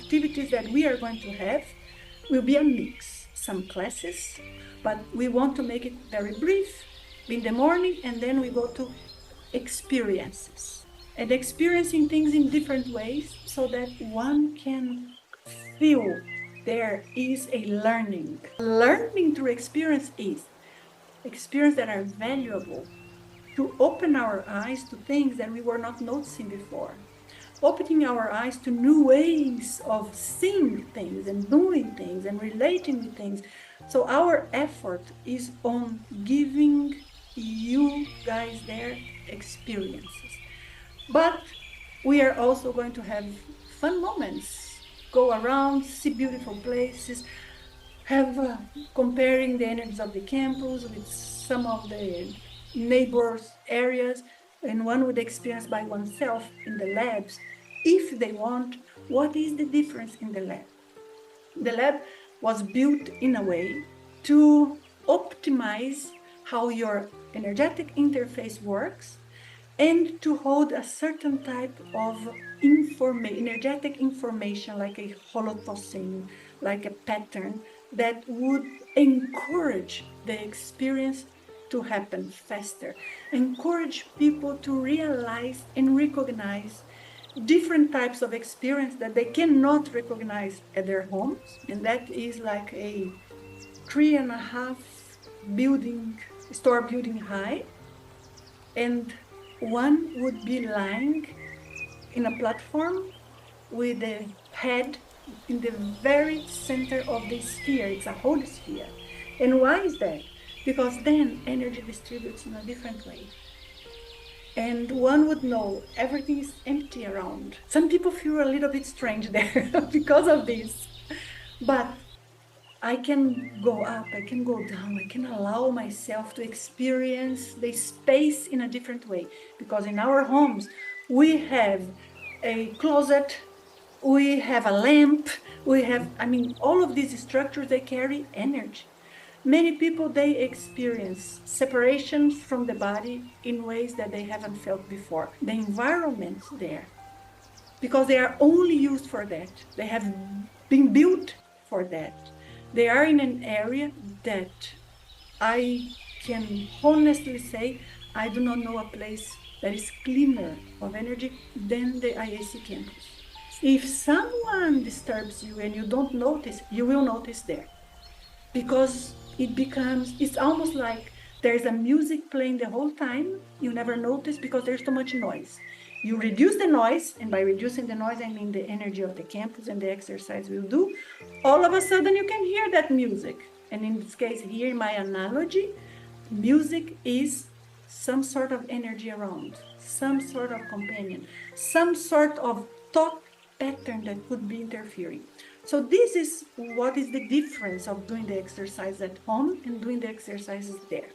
activities that we are going to have will be a mix. Some classes, but we want to make it very brief in the morning, and then we go to experiences and experiencing things in different ways so that one can feel there is a learning. Learning through experience is experience that are valuable to open our eyes to things that we were not noticing before, opening our eyes to new ways of seeing things and doing things and relating to things. So our effort is on giving you guys their experiences. But we are also going to have fun moments, go around, see beautiful places, have comparing the energies of the campus with some of the neighbors areas, and one would experience by oneself in the labs if they want. What is the difference in the lab? The lab was built in a way to optimize how your energetic interface works and to hold a certain type of energetic information, like a holotosing, like a pattern that would encourage the experience to happen faster, encourage people to realize and recognize different types of experience that they cannot recognize at their homes. And that is like a 3.5 store building high, and one would be lying in a platform with the head in the very center of the sphere. It's a whole sphere. And why is that? Because then energy distributes in a different way. And one would know everything is empty around. Some people feel a little bit strange there because of this. But I can go up, I can go down, I can allow myself to experience the space in a different way. Because in our homes, we have a closet, we have a lamp, all of these structures, they carry energy. Many people, they experience separation from the body in ways that they haven't felt before. The environment there, because they are only used for that. They have been built for that. They are in an area that I can honestly say I do not know a place that is cleaner of energy than the IAC campus. If someone disturbs you and you don't notice, you will notice there. Because it's almost like there's a music playing the whole time. You never notice because there's too much noise. You reduce the noise, and by reducing the noise, I mean the energy of the campus and the exercise we'll do. All of a sudden, you can hear that music. And in this case, here in my analogy, music is some sort of energy around, some sort of companion, some sort of thought pattern that could be interfering. So this is what is the difference of doing the exercise at home and doing the exercises there.